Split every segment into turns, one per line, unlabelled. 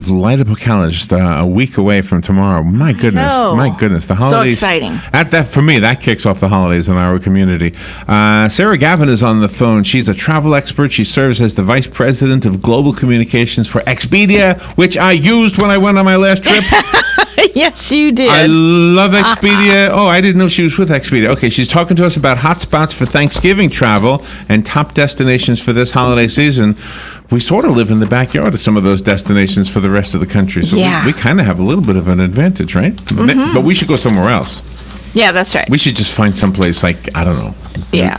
Light up a calendar, just a week away from tomorrow. My goodness, the holidays.
So exciting.
That for me, that kicks off the holidays in our community. Sarah Gavin is on the phone. She's a travel expert. She serves as the vice president of global communications for Expedia, which I used when I went on my last trip.
Yes, you did.
I love Expedia. Oh, I didn't know she was with Expedia. Okay, she's talking to us about hotspots for Thanksgiving travel and top destinations for this holiday season. We sort of live in the backyard of some of those destinations for the rest of the country. So we kind of have a little bit of an advantage, right? Mm-hmm. But we should go somewhere else.
Yeah, that's right.
We should just find someplace like, I don't know,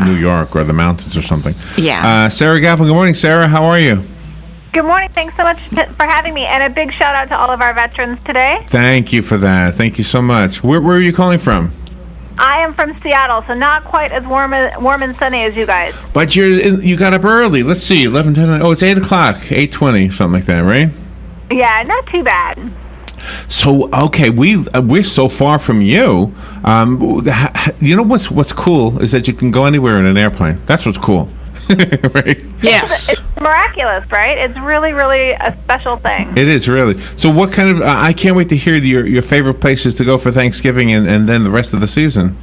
New York or the mountains or something.
Yeah.
Sarah Gavin, good morning, Sarah. How are you?
Good morning. Thanks so much for having me. And a big shout out to all of our veterans today.
Thank you for that. Thank you so much. Where are you calling from?
I am from Seattle, so not quite as warm and sunny as you guys.
But you got up early. Let's see, 11, 10, oh, it's 8 o'clock, 8:20, something like that, right?
Yeah, not too bad.
So, okay, we're so far from you. You know what's cool is that you can go anywhere in an airplane. That's what's cool. Right?
Yes.
It's miraculous, right? It's really, really a special thing.
It is really. So what kind of, I can't wait to hear your favorite places to go for Thanksgiving and then the rest of the season.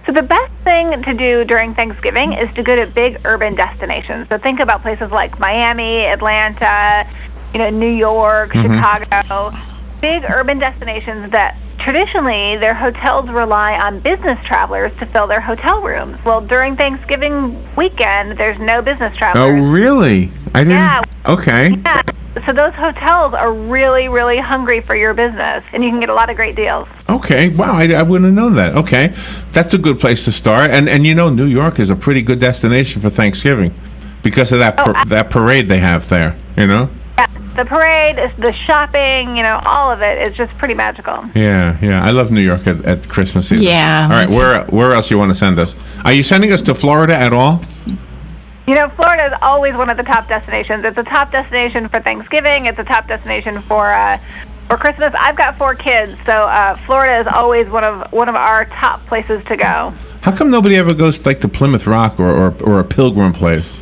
So the best thing to do during Thanksgiving is to go to big urban destinations. So think about places like Miami, Atlanta, New York, Chicago. Big urban destinations that traditionally their hotels rely on business travelers to fill their hotel rooms. Well, during Thanksgiving weekend, there's no business travelers.
Oh, really? I didn't.
Yeah.
Okay.
Yeah. So those hotels are really, really hungry for your business, and you can get a lot of great deals.
Okay. Wow, I wouldn't have known that. Okay. That's a good place to start. And New York is a pretty good destination for Thanksgiving because of that parade they have there,
Yeah. The parade, the shopping, all of it is just pretty magical.
Yeah. I love New York at Christmas season.
Yeah.
All right, where else you want to send us? Are you sending us to Florida at all?
Florida is always one of the top destinations. It's a top destination for Thanksgiving. It's a top destination for Christmas. I've got 4 kids, so Florida is always one of our top places to go.
How come nobody ever goes like to Plymouth Rock or a Pilgrim place?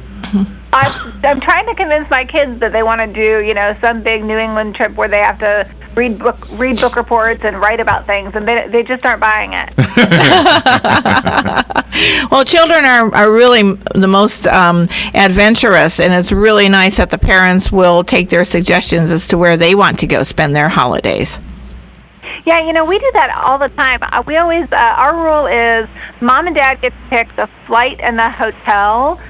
I'm trying to convince my kids that they want to do, some big New England trip where they have to read book reports and write about things, and they just aren't buying it.
Well, children are really the most adventurous, and it's really nice that the parents will take their suggestions as to where they want to go spend their holidays.
Yeah, we do that all the time. We always, our rule is mom and dad get to pick the flight and the hotel,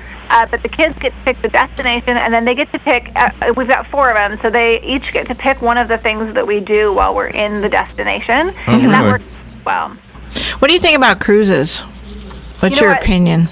but the kids get to pick the destination, and then they get to pick, we've got 4 of them, so they each get to pick one of the things that we do while we're in the destination.
Oh, really?
And that works well.
What do you think about cruises? What's your opinion?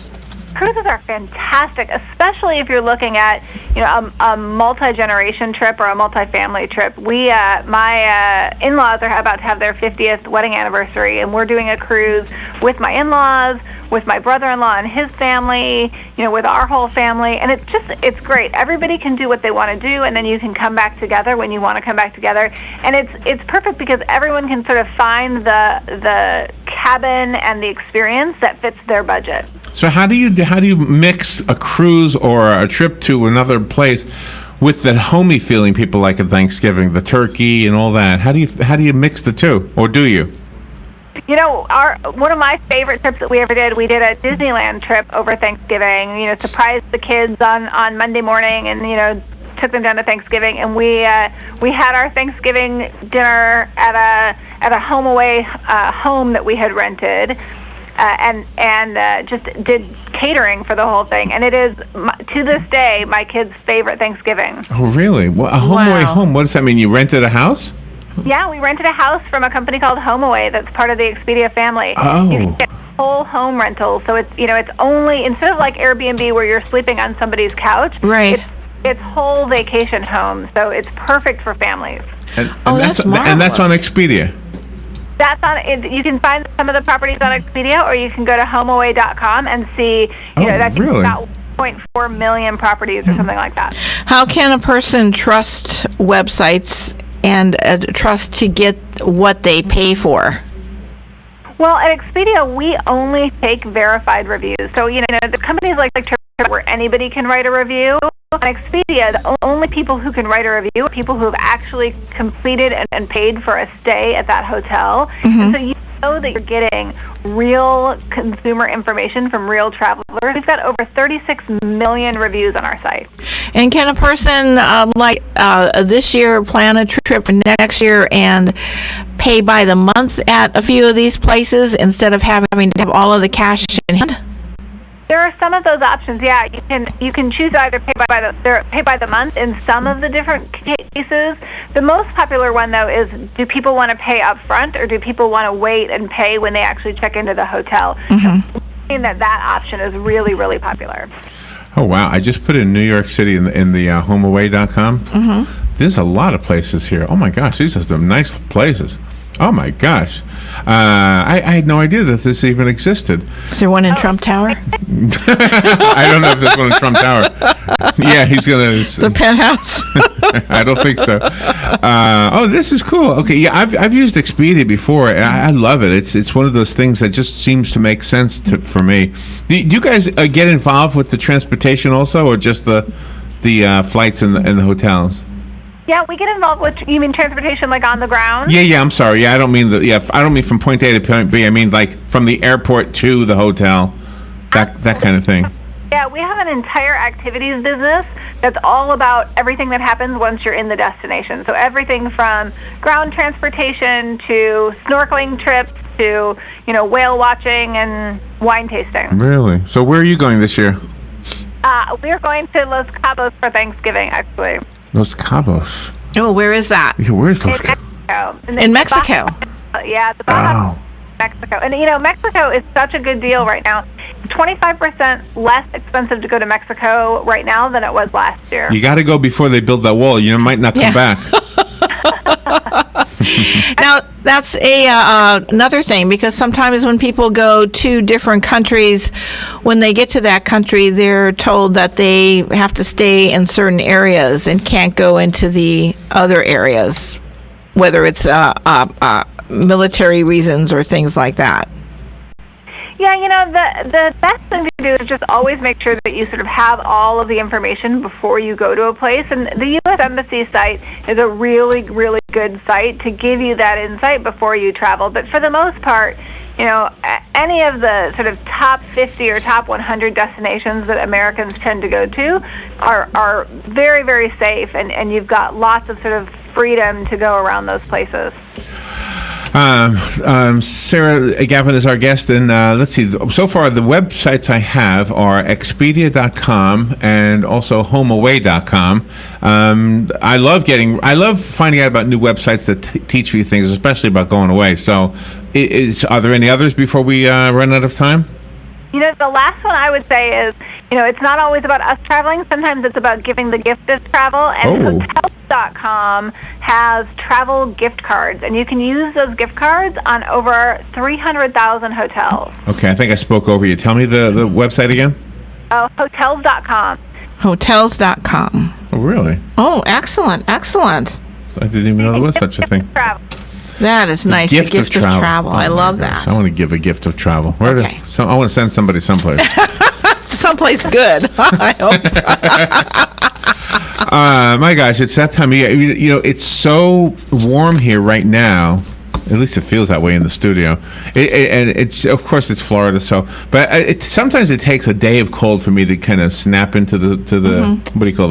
Cruises are fantastic, especially if you're looking at, a multi-generation trip or a multi-family trip. My in-laws are about to have their 50th wedding anniversary, and we're doing a cruise with my in-laws, with my brother-in-law and his family, with our whole family, and it's great. Everybody can do what they want to do, and then you can come back together when you want to come back together, and it's perfect because everyone can sort of find the cabin and the experience that fits their budget.
So how do you mix a cruise or a trip to another place with that homey feeling people like at Thanksgiving, the turkey and all that? How do you mix the two, or do you?
One of my favorite trips that we ever did, we did a Disneyland trip over Thanksgiving. Surprised the kids on Monday morning, and took them down to Thanksgiving, and we had our Thanksgiving dinner at a Homeaway home that we had rented. And just did catering for the whole thing, and it is to this day my kids' favorite Thanksgiving.
Oh, really? Well, a Homeaway home. What does that mean? You rented a house?
Yeah, we rented a house from a company called Homeaway that's part of the Expedia family.
Oh.
You can get whole home rental, so it's it's only, instead of like Airbnb where you're sleeping on somebody's couch.
Right.
It's whole vacation home, so it's perfect for families.
And
that's marvelous.
And that's on Expedia.
That's on. You can find some of the properties on Expedia, or you can go to Homeaway.com and see. That's
really?
about 1.4 million properties or something like that.
How can a person trust websites and trust to get what they pay for?
Well, at Expedia, we only take verified reviews. So the companies like TripAdvisor, where anybody can write a review. on Expedia, the only people who can write a review are people who have actually completed and paid for a stay at that hotel. And so you know that you're getting real consumer information from real travelers. We've got over 36 million reviews on our site.
And can a person this year plan a trip for next year and pay by the month at a few of these places instead of having to have all of the cash in hand?
There are some of those options. Yeah, you can choose to either pay by the month in some of the different cases. The most popular one though is, do people want to pay up front or do people want to wait and pay when they actually check into the hotel? That option is really, really popular.
Oh wow! I just put in New York City in the Homeaway.com. There's a lot of places here. Oh my gosh, these are some nice places. Oh my gosh. I had no idea that this even existed.
Is there one in Trump Tower?
I don't know if there's one in Trump Tower. Yeah, he's going to...
The penthouse?
I don't think so. Oh, this is cool. Okay, yeah, I've used Expedia before. And I love it. It's one of those things that just seems to make sense for me. Do you guys get involved with the transportation also, or just the flights and the hotels?
Yeah, we get involved with, you mean transportation like on the ground?
Yeah, I'm sorry. Yeah, I don't mean from point A to point B. I mean like from the airport to the hotel, that kind of thing.
Yeah, we have an entire activities business that's all about everything that happens once you're in the destination. So everything from ground transportation to snorkeling trips to, whale watching and wine tasting.
Really? So where are you going this year?
We're going to Los Cabos for Thanksgiving, actually.
Los Cabos.
Oh, where is that?
Yeah, where's Los
Cabos?
In Mexico.
Yeah, the bottom of Mexico. And, Mexico is such a good deal right now. 25% less expensive to go to Mexico right now than it was last year.
You got to go before they build that wall. You might not come back.
Now, that's another thing, because sometimes when people go to different countries, when they get to that country, they're told that they have to stay in certain areas and can't go into the other areas, whether it's military reasons or things like that.
Yeah, the best thing to do is just always make sure that you sort of have all of the information before you go to a place. And the U.S. Embassy site is a really, really good site to give you that insight before you travel. But for the most part, any of the sort of top 50 or top 100 destinations that Americans tend to go to are very, very safe, and you've got lots of sort of freedom to go around those places.
Sarah Gavin is our guest, and let's see. So far, the websites I have are Expedia.com and also Homeaway.com. I love finding out about new websites that teach me things, especially about going away. So, are there any others before we run out of time?
The last one I would say is, it's not always about us traveling. Sometimes it's about giving the gift of travel. And Hotels.com has travel gift cards, and you can use those gift cards on over 300,000 hotels.
Okay, I think I spoke over you. Tell me the website again.
Oh, Hotels.com.
Hotels.com.
Oh, really?
Oh, excellent. I
didn't even know there was such a thing.
That is nice.
The gift of travel.
I love that.
I want to give a gift of travel. I want to send somebody someplace.
Someplace good. I hope.
My gosh, it's that time of year. It's so warm here right now. At least it feels that way in the studio. And it's, of course, it's Florida. So, but sometimes it takes a day of cold for me to kind of snap into the what do you call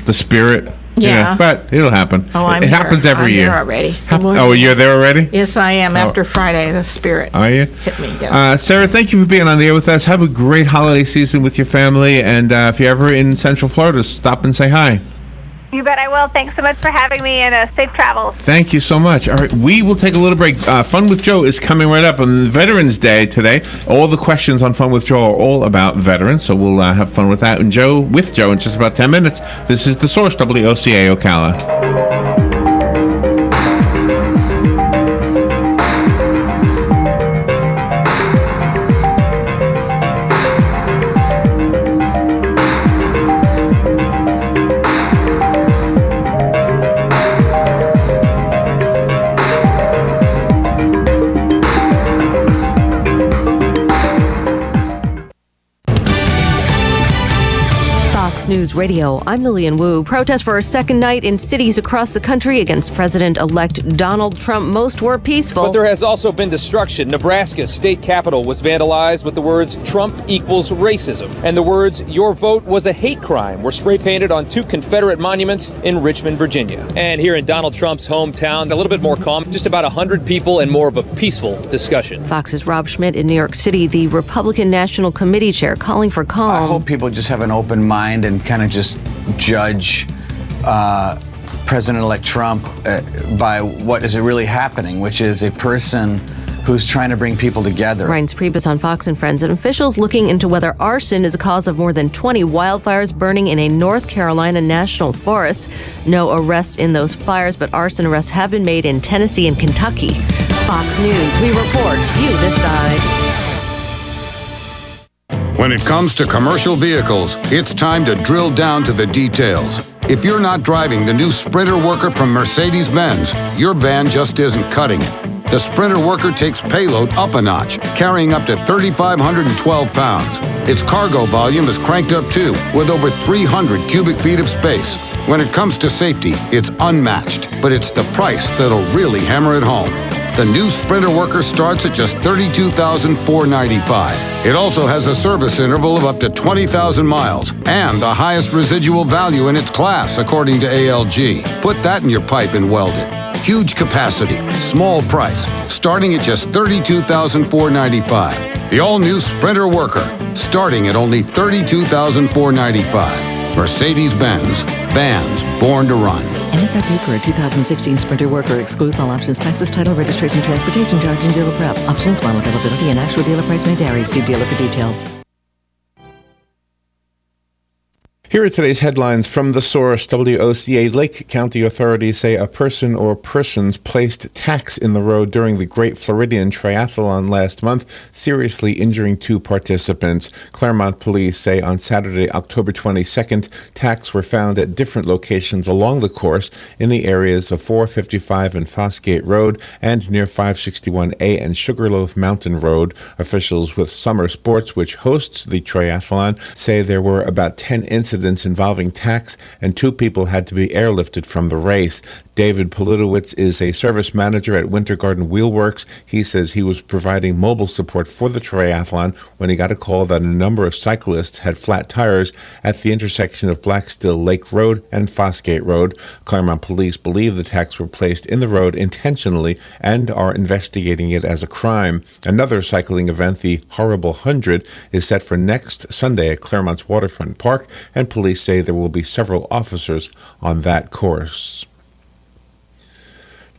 the spirit.
Yeah.
But it'll happen.
Oh,
it happens every year.
I'm here already.
Oh, you're there already?
Yes, I am. After Friday, the spirit
are you?
hit me. Yes.
Sarah, thank you for being on the air with us. Have a great holiday season with your family. And if you're ever in Central Florida, stop and say hi.
You bet I will. Thanks so much for having me, and safe travels.
Thank you so much. All right, we will take a little break. Fun with Joe is coming right up on Veterans Day today. All the questions on Fun with Joe are all about veterans, so we'll have fun with that. And with Joe in just about 10 minutes. This is The Source, WOCA Ocala.
News News Radio, I'm Lillian Wu. Protests for a second night in cities across the country against President-elect Donald Trump. Most were peaceful.
But there has also been destruction. Nebraska's state capitol was vandalized with the words, "Trump equals racism." And the words, "Your vote was a hate crime," were spray painted on 2 Confederate monuments in Richmond, Virginia. And here in Donald Trump's hometown, a little bit more calm, just about 100 people and more of a peaceful discussion.
Fox's Rob Schmidt in New York City, the Republican National Committee chair, calling for calm.
I hope people just have an open mind and kind of just judge President-elect Trump by what is really happening, which is a person who's trying to bring people together.
Reince Priebus on Fox and Friends, and officials looking into whether arson is a cause of more than 20 wildfires burning in a North Carolina national forest. No arrests in those fires, but arson arrests have been made in Tennessee and Kentucky. Fox News, we report, you decide.
When it comes to commercial vehicles, it's time to drill down to the details. If you're not driving the new Sprinter Worker from Mercedes-Benz, your van just isn't cutting it. The Sprinter Worker takes payload up a notch, carrying up to 3,512 pounds. Its cargo volume is cranked up too, with over 300 cubic feet of space. When it comes to safety, it's unmatched, but it's the price that'll really hammer it home. The new Sprinter Worker starts at just $32,495. It also has a service interval of up to 20,000 miles and the highest residual value in its class, according to ALG. Put that in your pipe and weld it. Huge capacity, small price, starting at just $32,495. The all-new Sprinter Worker, starting at only $32,495. Mercedes-Benz, vans born to run.
MSRP for a 2016 Sprinter Worker excludes all options, taxes, title, registration, transportation charge, and dealer prep. Options, model availability, and actual dealer price may vary. See dealer for details.
Here are today's headlines from the source. WOCA Lake County authorities say a person or persons placed tacks in the road during the Great Floridian Triathlon last month, seriously injuring 2 participants. Claremont police say on Saturday, October 22nd, tacks were found at different locations along the course in the areas of 455 and Fosgate Road and near 561A and Sugarloaf Mountain Road. Officials with Summer Sports, which hosts the triathlon, say there were about 10 incidents involving tacks, and 2 people had to be airlifted from the race. David Politowicz is a service manager at Winter Garden Wheelworks. He says he was providing mobile support for the triathlon when he got a call that a number of cyclists had flat tires at the intersection of Blackstill Lake Road and Fosgate Road. Claremont police believe the tacks were placed in the road intentionally and are investigating it as a crime. Another cycling event, the Horrible 100, is set for next Sunday at Claremont's Waterfront Park, and police say there will be several officers on that course.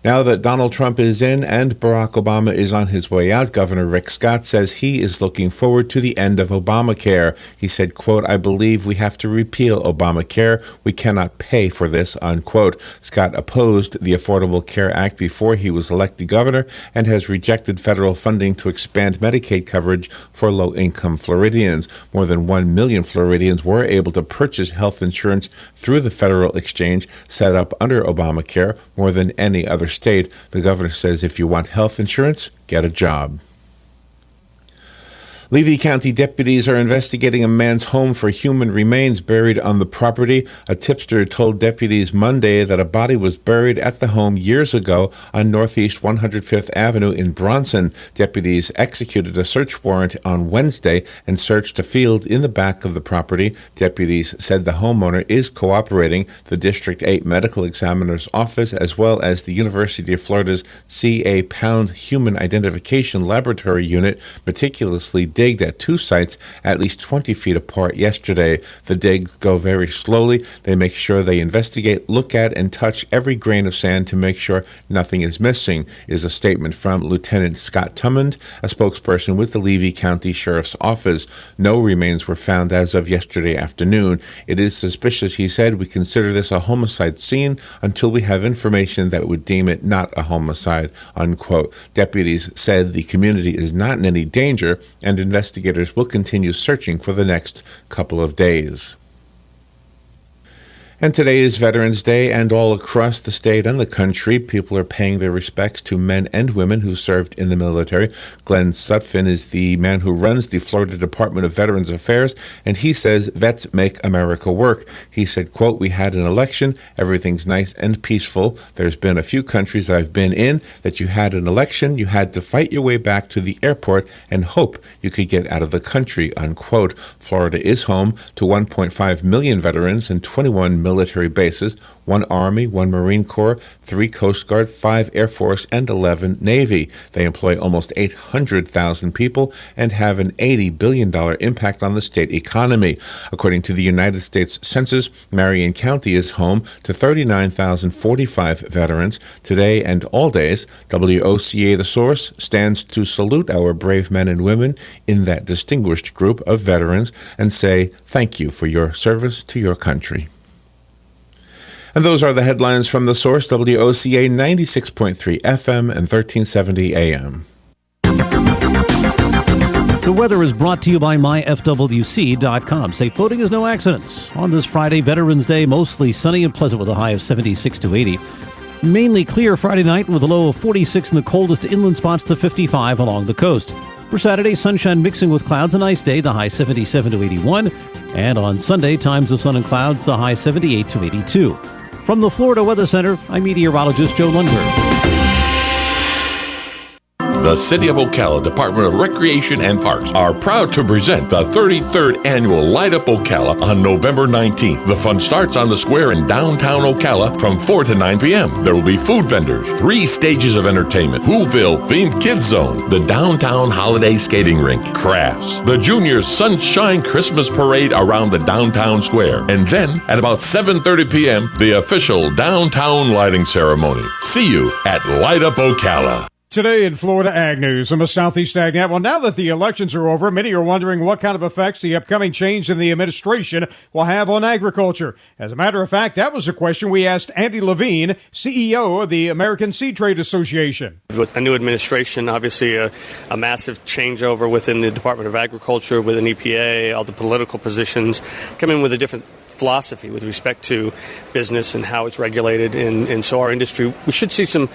Now that Donald Trump is in and Barack Obama is on his way out, Governor Rick Scott says he is looking forward to the end of Obamacare. He said, quote, "I believe we have to repeal Obamacare. We cannot pay for this," unquote. Scott opposed the Affordable Care Act before he was elected governor and has rejected federal funding to expand Medicaid coverage for low-income Floridians. More than 1 million Floridians were able to purchase health insurance through the federal exchange set up under Obamacare, more than any other state. The governor says if you want health insurance, get a job. Levy County deputies are investigating a man's home for human remains buried on the property. A tipster told deputies Monday that a body was buried at the home years ago on Northeast 105th Avenue in Bronson. Deputies executed a search warrant on Wednesday and searched a field in the back of the property. Deputies said the homeowner is cooperating. The District 8 Medical Examiner's Office, as well as the University of Florida's C.A. Pound Human Identification Laboratory Unit, meticulously digged at 2 sites at least 20 feet apart yesterday. The digs go very slowly. They make sure they investigate, look at, and touch every grain of sand to make sure nothing is missing, is a statement from Lieutenant Scott Tummond, a spokesperson with the Levy County Sheriff's Office. No remains were found as of yesterday afternoon. It is suspicious, he said. We consider this a homicide scene until we have information that would deem it not a homicide, unquote. Deputies said the community is not in any danger, and investigators will continue searching for the next couple of days. And today is Veterans Day, and all across the state and the country, people are paying their respects to men and women who served in the military. Glenn Sutphin is the man who runs the Florida Department of Veterans Affairs, and he says vets make America work. He said, quote, "We had an election. Everything's nice and peaceful. There's been a few countries I've been in that you had an election, you had to fight your way back to the airport and hope you could get out of the country," unquote. Florida is home to 1.5 million veterans and 21 military bases, 1 Army, 1 Marine Corps, 3 Coast Guard, 5 Air Force, and 11 Navy. They employ almost 800,000 people and have an $80 billion impact on the state economy. According to the United States Census, Marion County is home to 39,045 veterans. Today and all days, WOCA The Source stands to salute our brave men and women in that distinguished group of veterans and say thank you for your service to your country. And those are the headlines from The Source, WOCA 96.3 FM and 1370 AM.
The weather is brought to you by myfwc.com. Safe boating is no accidents. On this Friday, Veterans Day, mostly sunny and pleasant with a high of 76 to 80. Mainly clear Friday night with a low of 46 in the coldest inland spots to 55 along the coast. For Saturday, sunshine mixing with clouds, a nice day, the high 77 to 81. And on Sunday, times of sun and clouds, the high 78 to 82. From the Florida Weather Center, I'm meteorologist Joe Lundberg.
The City of Ocala Department of Recreation and Parks are proud to present the 33rd Annual Light Up Ocala on November 19th. The fun starts on the square in downtown Ocala from 4 to 9 p.m. There will be food vendors, 3 stages of entertainment, Whoville themed kids zone, the downtown holiday skating rink, crafts, the Juniors Sunshine Christmas Parade around the downtown square, and then at about 7:30 p.m. the official downtown lighting ceremony. See you at Light Up Ocala.
Today in Florida Ag News, I'm a Southeast Ag Net. Well, now that the elections are over, many are wondering what kind of effects the upcoming change in the administration will have on agriculture. As a matter of fact, that was a question we asked Andy Levine, CEO of the American Seed Trade Association.
With a new administration, obviously a massive changeover within the Department of Agriculture, within EPA, all the political positions, come in with a different philosophy with respect to business and how it's regulated. And so our industry, we should see some